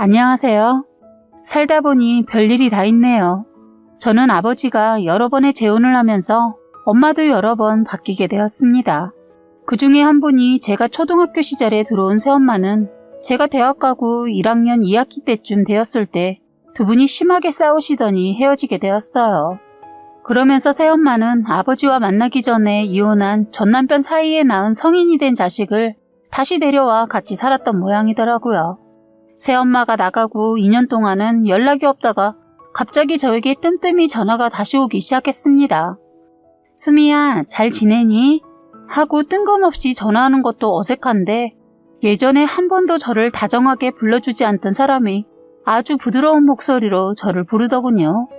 안녕하세요. 살다 보니 별일이 다 있네요. 저는 아버지가 여러 번의 재혼을 하면서 엄마도 여러 번 바뀌게 되었습니다. 그 중에 한 분이 제가 초등학교 시절에 들어온 새엄마는 제가 대학 가고 1학년 2학기 때쯤 되었을 때 두 분이 심하게 싸우시더니 헤어지게 되었어요. 그러면서 새엄마는 아버지와 만나기 전에 이혼한 전남편 사이에 낳은 성인이 된 자식을 다시 데려와 같이 살았던 모양이더라고요. 새엄마가 나가고 2년 동안은 연락이 없다가 갑자기 저에게 뜸뜸이 전화가 다시 오기 시작했습니다. 수미야, 잘 지내니? 하고 뜬금없이 전화하는 것도 어색한데 예전에 한 번도 저를 다정하게 불러주지 않던 사람이 아주 부드러운 목소리로 저를 부르더군요.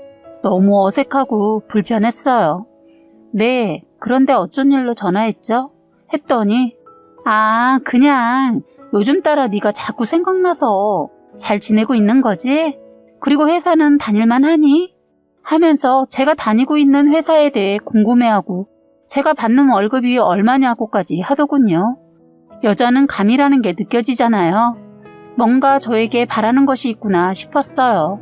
너무 어색하고 불편했어요. 네, 그런데 어쩐 일로 전화했죠? 했더니 그냥 요즘 따라 네가 자꾸 생각나서 잘 지내고 있는 거지? 그리고 회사는 다닐만 하니? 하면서 제가 다니고 있는 회사에 대해 궁금해하고 제가 받는 월급이 얼마냐고까지 하더군요. 여자는 감이라는 게 느껴지잖아요. 뭔가 저에게 바라는 것이 있구나 싶었어요.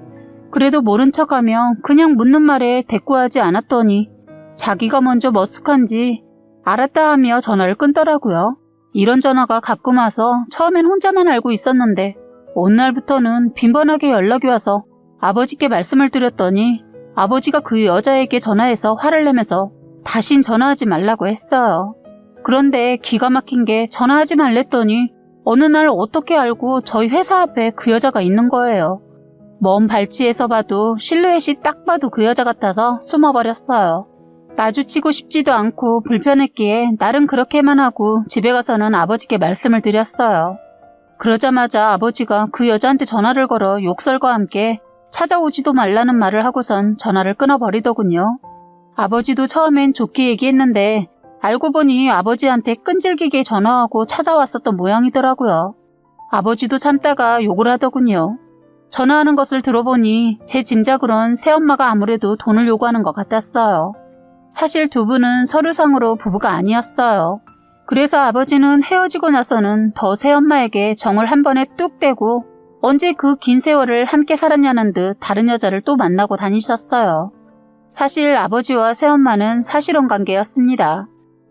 그래도 모른 척하며 그냥 묻는 말에 대꾸하지 않았더니 자기가 먼저 머쓱한지 알았다 하며 전화를 끊더라고요. 이런 전화가 가끔 와서 처음엔 혼자만 알고 있었는데 어느 날부터는 빈번하게 연락이 와서 아버지께 말씀을 드렸더니 아버지가 그 여자에게 전화해서 화를 내면서 다신 전화하지 말라고 했어요. 그런데 기가 막힌 게 전화하지 말랬더니 어느 날 어떻게 알고 저희 회사 앞에 그 여자가 있는 거예요. 먼 발치에서 봐도 실루엣이 딱 봐도 그 여자 같아서 숨어버렸어요. 마주치고 싶지도 않고 불편했기에 나름 그렇게만 하고 집에 가서는 아버지께 말씀을 드렸어요. 그러자마자 아버지가 그 여자한테 전화를 걸어 욕설과 함께 찾아오지도 말라는 말을 하고선 전화를 끊어버리더군요. 아버지도 처음엔 좋게 얘기했는데 알고 보니 아버지한테 끈질기게 전화하고 찾아왔었던 모양이더라고요. 아버지도 참다가 욕을 하더군요. 전화하는 것을 들어보니 제 짐작으론 새엄마가 아무래도 돈을 요구하는 것 같았어요. 사실 두 분은 서류상으로 부부가 아니었어요. 그래서 아버지는 헤어지고 나서는 더 새엄마에게 정을 한 번에 뚝 떼고 언제 그 긴 세월을 함께 살았냐는 듯 다른 여자를 또 만나고 다니셨어요. 사실 아버지와 새엄마는 사실혼 관계였습니다.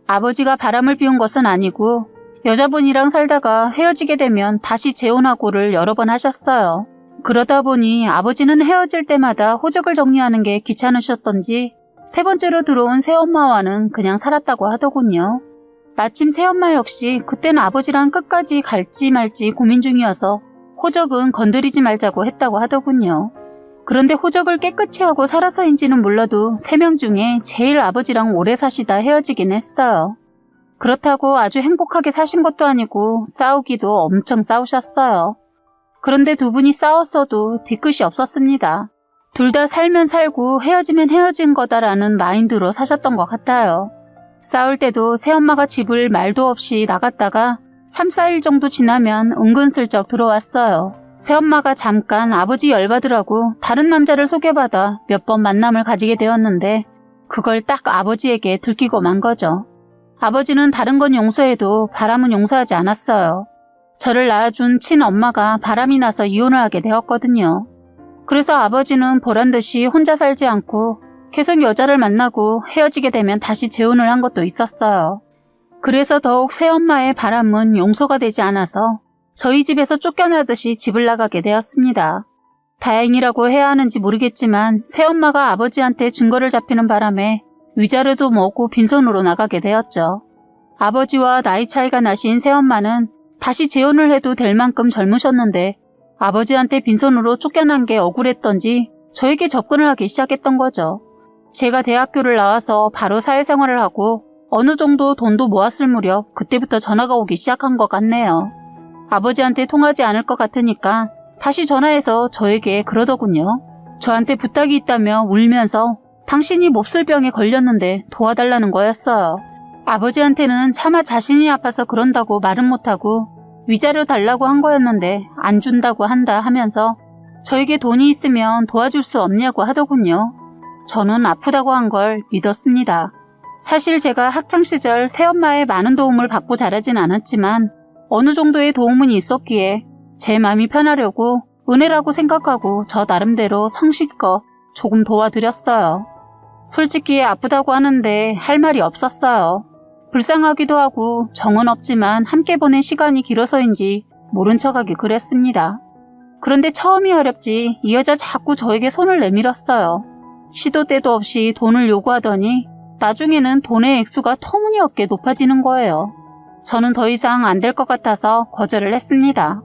아버지가 바람을 피운 것은 아니고 여자분이랑 살다가 헤어지게 되면 다시 재혼하고를 여러 번 하셨어요. 그러다 보니 아버지는 헤어질 때마다 호적을 정리하는 게 귀찮으셨던지 세 번째로 들어온 새엄마와는 그냥 살았다고 하더군요. 마침 새엄마 역시 그때는 아버지랑 끝까지 갈지 말지 고민 중이어서 호적은 건드리지 말자고 했다고 하더군요. 그런데 호적을 깨끗이 하고 살아서인지는 몰라도 3명 중에 제일 아버지랑 오래 사시다 헤어지긴 했어요. 그렇다고 아주 행복하게 사신 것도 아니고 싸우기도 엄청 싸우셨어요. 그런데 두 분이 싸웠어도 뒤끝이 없었습니다. 둘 다 살면 살고 헤어지면 헤어진 거다라는 마인드로 사셨던 것 같아요. 싸울 때도 새엄마가 집을 말도 없이 나갔다가 3, 4일 정도 지나면 은근슬쩍 들어왔어요. 새엄마가 잠깐 아버지 열받으라고 다른 남자를 소개받아 몇 번 만남을 가지게 되었는데 그걸 딱 아버지에게 들키고 만 거죠. 아버지는 다른 건 용서해도 바람은 용서하지 않았어요. 저를 낳아준 친엄마가 바람이 나서 이혼을 하게 되었거든요. 그래서 아버지는 보란듯이 혼자 살지 않고 계속 여자를 만나고 헤어지게 되면 다시 재혼을 한 것도 있었어요. 그래서 더욱 새엄마의 바람은 용서가 되지 않아서 저희 집에서 쫓겨나듯이 집을 나가게 되었습니다. 다행이라고 해야 하는지 모르겠지만 새엄마가 아버지한테 증거를 잡히는 바람에 위자료도 먹고 빈손으로 나가게 되었죠. 아버지와 나이 차이가 나신 새엄마는 다시 재혼을 해도 될 만큼 젊으셨는데 아버지한테 빈손으로 쫓겨난 게 억울했던지 저에게 접근을 하기 시작했던 거죠. 제가 대학교를 나와서 바로 사회생활을 하고 어느 정도 돈도 모았을 무렵 그때부터 전화가 오기 시작한 것 같네요. 아버지한테 통하지 않을 것 같으니까 다시 전화해서 저에게 그러더군요. 저한테 부탁이 있다며 울면서 당신이 몹쓸 병에 걸렸는데 도와달라는 거였어요. 아버지한테는 차마 자신이 아파서 그런다고 말은 못하고 위자료 달라고 한 거였는데 안 준다고 한다 하면서 저에게 돈이 있으면 도와줄 수 없냐고 하더군요. 저는 아프다고 한 걸 믿었습니다. 사실 제가 학창시절 새엄마의 많은 도움을 받고 자라진 않았지만 어느 정도의 도움은 있었기에 제 마음이 편하려고 은혜라고 생각하고 저 나름대로 성실껏 조금 도와드렸어요. 솔직히 아프다고 하는데 할 말이 없었어요. 불쌍하기도 하고 정은 없지만 함께 보낸 시간이 길어서인지 모른 척하기 그랬습니다. 그런데 처음이 어렵지 이 여자 자꾸 저에게 손을 내밀었어요. 시도 때도 없이 돈을 요구하더니 나중에는 돈의 액수가 터무니없게 높아지는 거예요. 저는 더 이상 안 될 것 같아서 거절을 했습니다.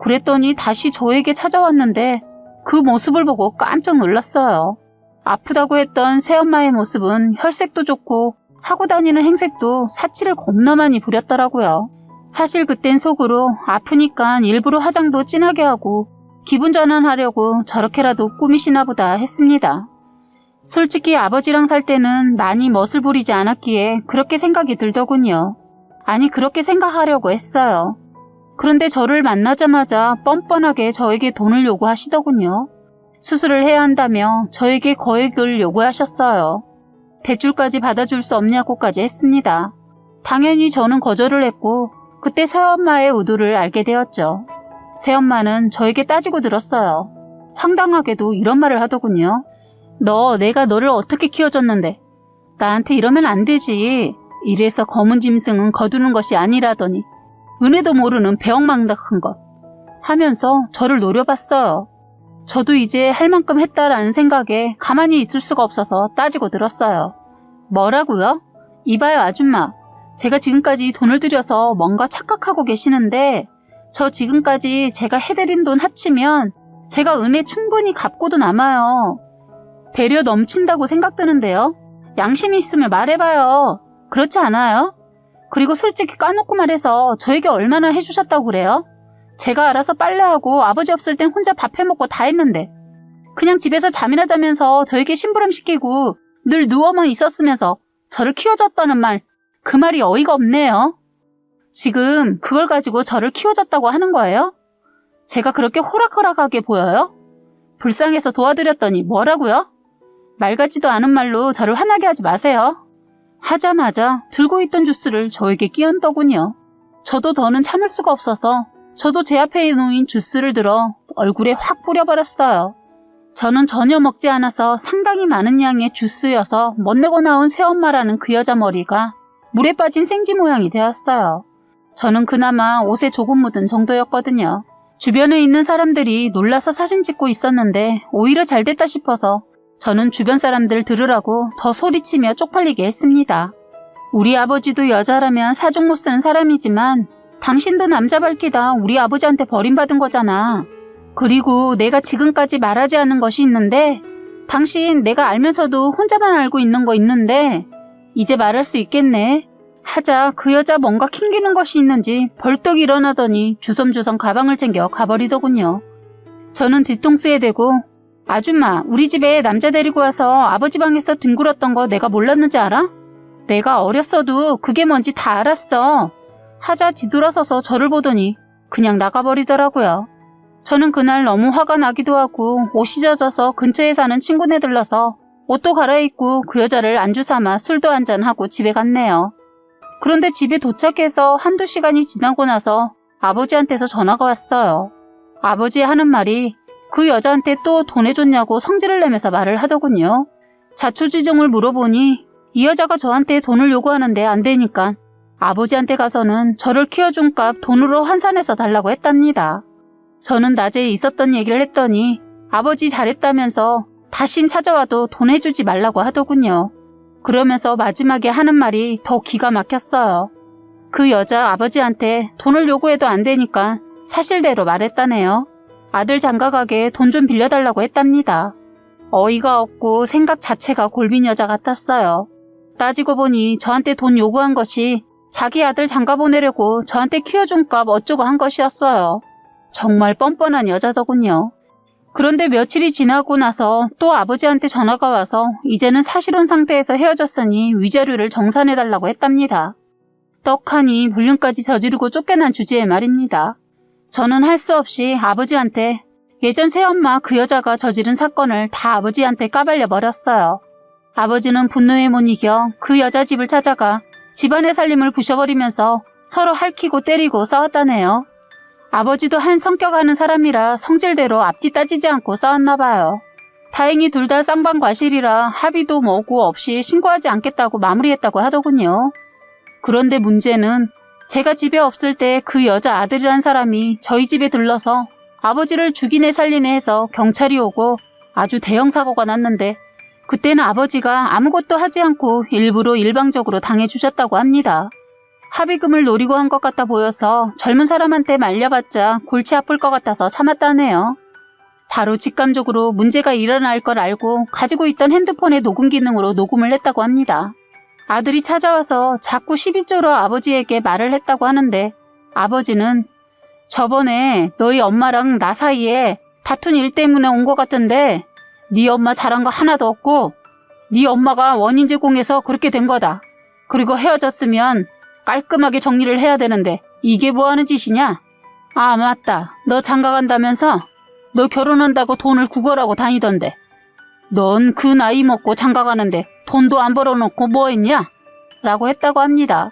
그랬더니 다시 저에게 찾아왔는데 그 모습을 보고 깜짝 놀랐어요. 아프다고 했던 새엄마의 모습은 혈색도 좋고 하고 다니는 행색도 사치를 겁나 많이 부렸더라고요. 사실 그땐 속으로 아프니까 일부러 화장도 진하게 하고 기분 전환하려고 저렇게라도 꾸미시나 보다 했습니다. 솔직히 아버지랑 살 때는 많이 멋을 부리지 않았기에 그렇게 생각이 들더군요. 아니 그렇게 생각하려고 했어요. 그런데 저를 만나자마자 뻔뻔하게 저에게 돈을 요구하시더군요. 수술을 해야 한다며 저에게 거액을 요구하셨어요. 대출까지 받아줄 수 없냐고까지 했습니다. 당연히 저는 거절을 했고 그때 새엄마의 의도를 알게 되었죠. 새엄마는 저에게 따지고 들었어요. 황당하게도 이런 말을 하더군요. 내가 너를 어떻게 키워줬는데 나한테 이러면 안 되지. 이래서 검은 짐승은 거두는 것이 아니라더니 은혜도 모르는 배역망덕한 것 하면서 저를 노려봤어요. 저도 이제 할 만큼 했다라는 생각에 가만히 있을 수가 없어서 따지고 들었어요. 뭐라고요? 이봐요 아줌마. 제가 지금까지 돈을 들여서 뭔가 착각하고 계시는데 저 지금까지 제가 해드린 돈 합치면 제가 은혜 충분히 갚고도 남아요. 배려 넘친다고 생각드는데요. 양심이 있으면 말해봐요. 그렇지 않아요? 그리고 솔직히 까놓고 말해서 저에게 얼마나 해주셨다고 그래요? 제가 알아서 빨래하고 아버지 없을 땐 혼자 밥 해먹고 다 했는데 그냥 집에서 잠이나 자면서 저에게 심부름시키고 늘 누워만 있었으면서 저를 키워줬다는 말, 그 말이 어이가 없네요. 지금 그걸 가지고 저를 키워줬다고 하는 거예요? 제가 그렇게 호락호락하게 보여요? 불쌍해서 도와드렸더니 뭐라고요? 말 같지도 않은 말로 저를 화나게 하지 마세요. 하자마자 들고 있던 주스를 저에게 끼얹더군요. 저도 더는 참을 수가 없어서 저도 제 앞에 놓인 주스를 들어 얼굴에 확 뿌려버렸어요. 저는 전혀 먹지 않아서 상당히 많은 양의 주스여서 멋내고 나온 새엄마라는 그 여자 머리가 물에 빠진 생쥐 모양이 되었어요. 저는 그나마 옷에 조금 묻은 정도였거든요. 주변에 있는 사람들이 놀라서 사진 찍고 있었는데 오히려 잘됐다 싶어서 저는 주변 사람들 들으라고 더 소리치며 쪽팔리게 했습니다. 우리 아버지도 여자라면 사족 못 쓰는 사람이지만 당신도 남자 밝히다 우리 아버지한테 버림받은 거잖아. 그리고 내가 지금까지 말하지 않은 것이 있는데 당신 내가 알면서도 혼자만 알고 있는 거 있는데 이제 말할 수 있겠네. 하자 그 여자 뭔가 캥기는 것이 있는지 벌떡 일어나더니 주섬주섬 가방을 챙겨 가버리더군요. 저는 뒤통수에 대고 아줌마 우리 집에 남자 데리고 와서 아버지 방에서 뒹굴었던 거 내가 몰랐는지 알아? 내가 어렸어도 그게 뭔지 다 알았어. 하자 뒤돌아서서 저를 보더니 그냥 나가버리더라고요. 저는 그날 너무 화가 나기도 하고 옷이 젖어서 근처에 사는 친구네 들러서 옷도 갈아입고 그 여자를 안주 삼아 술도 한잔하고 집에 갔네요. 그런데 집에 도착해서 한두 시간이 지나고 나서 아버지한테서 전화가 왔어요. 아버지 하는 말이 그 여자한테 또 돈 해줬냐고 성질을 내면서 말을 하더군요. 자초지종을 물어보니 이 여자가 저한테 돈을 요구하는데 안 되니까 아버지한테 가서는 저를 키워준 값 돈으로 환산해서 달라고 했답니다. 저는 낮에 있었던 얘기를 했더니 아버지 잘했다면서 다신 찾아와도 돈 해주지 말라고 하더군요. 그러면서 마지막에 하는 말이 더 기가 막혔어요. 그 여자 아버지한테 돈을 요구해도 안 되니까 사실대로 말했다네요. 아들 장가가게 돈 좀 빌려달라고 했답니다. 어이가 없고 생각 자체가 골빈 여자 같았어요. 따지고 보니 저한테 돈 요구한 것이 자기 아들 장가 보내려고 저한테 키워준 값 어쩌고 한 것이었어요. 정말 뻔뻔한 여자더군요. 그런데 며칠이 지나고 나서 또 아버지한테 전화가 와서 이제는 사실혼 상태에서 헤어졌으니 위자료를 정산해달라고 했답니다. 떡하니 불륜까지 저지르고 쫓겨난 주제에 말입니다. 저는 할 수 없이 아버지한테 예전 새엄마 그 여자가 저지른 사건을 다 아버지한테 까발려 버렸어요. 아버지는 분노에 못 이겨 그 여자 집을 찾아가 집안의 살림을 부셔버리면서 서로 핥히고 때리고 싸웠다네요. 아버지도 한 성격하는 사람이라 성질대로 앞뒤 따지지 않고 싸웠나 봐요. 다행히 둘 다 쌍방과실이라 합의도 뭐고 없이 신고하지 않겠다고 마무리했다고 하더군요. 그런데 문제는 제가 집에 없을 때 그 여자 아들이란 사람이 저희 집에 들러서 아버지를 죽이네 살리네 해서 경찰이 오고 아주 대형 사고가 났는데 그때는 아버지가 아무것도 하지 않고 일부러 일방적으로 당해주셨다고 합니다. 합의금을 노리고 한 것 같아 보여서 젊은 사람한테 말려봤자 골치 아플 것 같아서 참았다네요. 바로 직감적으로 문제가 일어날 걸 알고 가지고 있던 핸드폰의 녹음 기능으로 녹음을 했다고 합니다. 아들이 찾아와서 자꾸 시비조로 아버지에게 말을 했다고 하는데 아버지는 저번에 너희 엄마랑 나 사이에 다툰 일 때문에 온 것 같은데 네 엄마 잘한 거 하나도 없고 네 엄마가 원인 제공해서 그렇게 된 거다. 그리고 헤어졌으면 깔끔하게 정리를 해야 되는데 이게 뭐하는 짓이냐? 아 맞다. 너 장가 간다면서? 너 결혼한다고 돈을 구걸하고 다니던데. 넌 그 나이 먹고 장가 가는데 돈도 안 벌어놓고 뭐 했냐? 라고 했다고 합니다.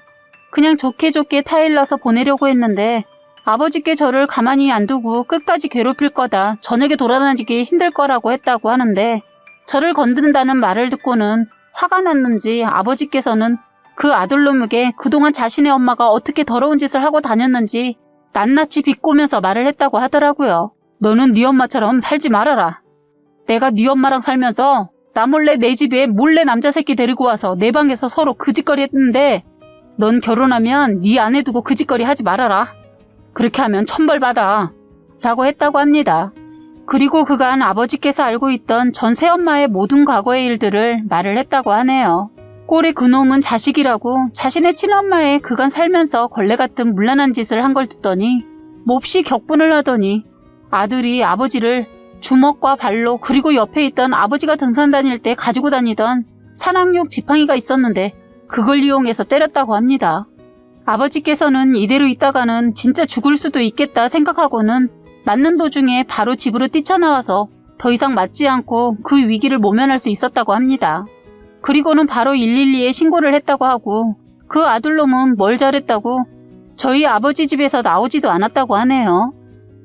그냥 좋게 타일러서 보내려고 했는데 아버지께 저를 가만히 안 두고 끝까지 괴롭힐 거다. 저녁에 돌아다니기 힘들 거라고 했다고 하는데 저를 건든다는 말을 듣고는 화가 났는지 아버지께서는 그 아들놈에게 그동안 자신의 엄마가 어떻게 더러운 짓을 하고 다녔는지 낱낱이 비꼬면서 말을 했다고 하더라고요. 너는 네 엄마처럼 살지 말아라. 내가 네 엄마랑 살면서 나 몰래 내 집에 몰래 남자 새끼 데리고 와서 내 방에서 서로 그 짓거리 했는데 넌 결혼하면 네 아내 두고 그 짓거리 하지 말아라. 그렇게 하면 천벌받아. 라고 했다고 합니다. 그리고 그간 아버지께서 알고 있던 전 새엄마의 모든 과거의 일들을 말을 했다고 하네요. 꼴의 그놈은 자식이라고 자신의 친엄마의 그간 살면서 걸레 같은 문란한 짓을 한 걸 듣더니 몹시 격분을 하더니 아들이 아버지를 주먹과 발로 그리고 옆에 있던 아버지가 등산 다닐 때 가지고 다니던 산악용 지팡이가 있었는데 그걸 이용해서 때렸다고 합니다. 아버지께서는 이대로 있다가는 진짜 죽을 수도 있겠다 생각하고는 맞는 도중에 바로 집으로 뛰쳐나와서 더 이상 맞지 않고 그 위기를 모면할 수 있었다고 합니다. 그리고는 바로 112에 신고를 했다고 하고 그 아들놈은 뭘 잘했다고 저희 아버지 집에서 나오지도 않았다고 하네요.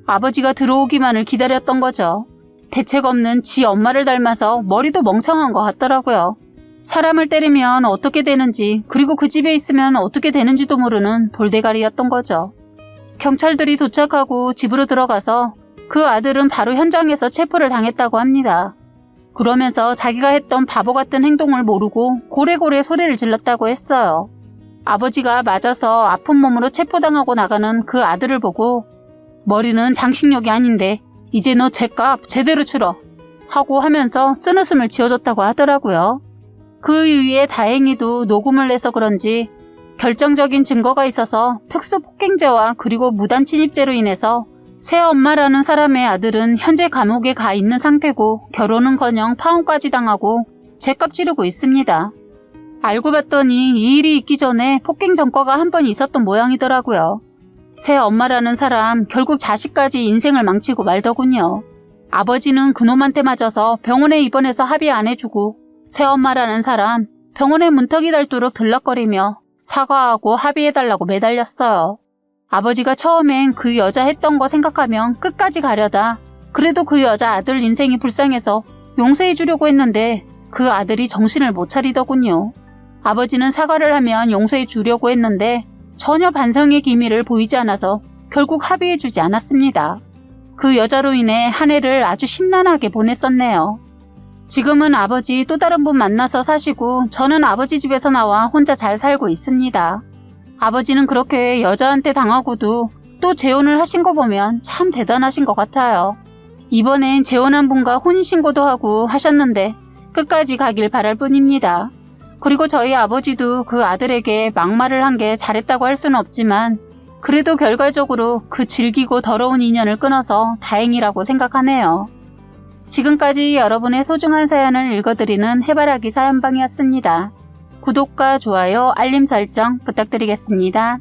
아버지가 들어오기만을 기다렸던 거죠. 대책 없는 지 엄마를 닮아서 머리도 멍청한 것 같더라고요. 사람을 때리면 어떻게 되는지 그리고 그 집에 있으면 어떻게 되는지도 모르는 돌대가리였던 거죠. 경찰들이 도착하고 집으로 들어가서 그 아들은 바로 현장에서 체포를 당했다고 합니다. 그러면서 자기가 했던 바보 같은 행동을 모르고 고래고래 소리를 질렀다고 했어요. 아버지가 맞아서 아픈 몸으로 체포당하고 나가는 그 아들을 보고 머리는 장식력이 아닌데 이제 너 죗값 제대로 치러 하고 하면서 쓴웃음을 지어줬다고 하더라고요. 그 이후에 다행히도 녹음을 내서 그런지 결정적인 증거가 있어서 특수폭행죄와 그리고 무단침입죄로 인해서 새엄마라는 사람의 아들은 현재 감옥에 가 있는 상태고 결혼은커녕 파혼까지 당하고 죗값 치르고 있습니다. 알고 봤더니 이 일이 있기 전에 폭행 전과가 한 번 있었던 모양이더라고요. 새엄마라는 사람 결국 자식까지 인생을 망치고 말더군요. 아버지는 그놈한테 맞아서 병원에 입원해서 합의 안 해주고 새엄마라는 사람 병원에 문턱이 닳도록 들락거리며 사과하고 합의해달라고 매달렸어요. 아버지가 처음엔 그 여자 했던 거 생각하면 끝까지 가려다 그래도 그 여자 아들 인생이 불쌍해서 용서해주려고 했는데 그 아들이 정신을 못 차리더군요. 아버지는 사과를 하면 용서해주려고 했는데 전혀 반성의 기미를 보이지 않아서 결국 합의해주지 않았습니다. 그 여자로 인해 한 해를 아주 심란하게 보냈었네요. 지금은 아버지 또 다른 분 만나서 사시고 저는 아버지 집에서 나와 혼자 잘 살고 있습니다. 아버지는 그렇게 여자한테 당하고도 또 재혼을 하신 거 보면 참 대단하신 것 같아요. 이번엔 재혼한 분과 혼인신고도 하고 하셨는데 끝까지 가길 바랄 뿐입니다. 그리고 저희 아버지도 그 아들에게 막말을 한 게 잘했다고 할 수는 없지만 그래도 결과적으로 그 질기고 더러운 인연을 끊어서 다행이라고 생각하네요. 지금까지 여러분의 소중한 사연을 읽어드리는 해바라기 사연방이었습니다. 구독과 좋아요, 알림 설정 부탁드리겠습니다.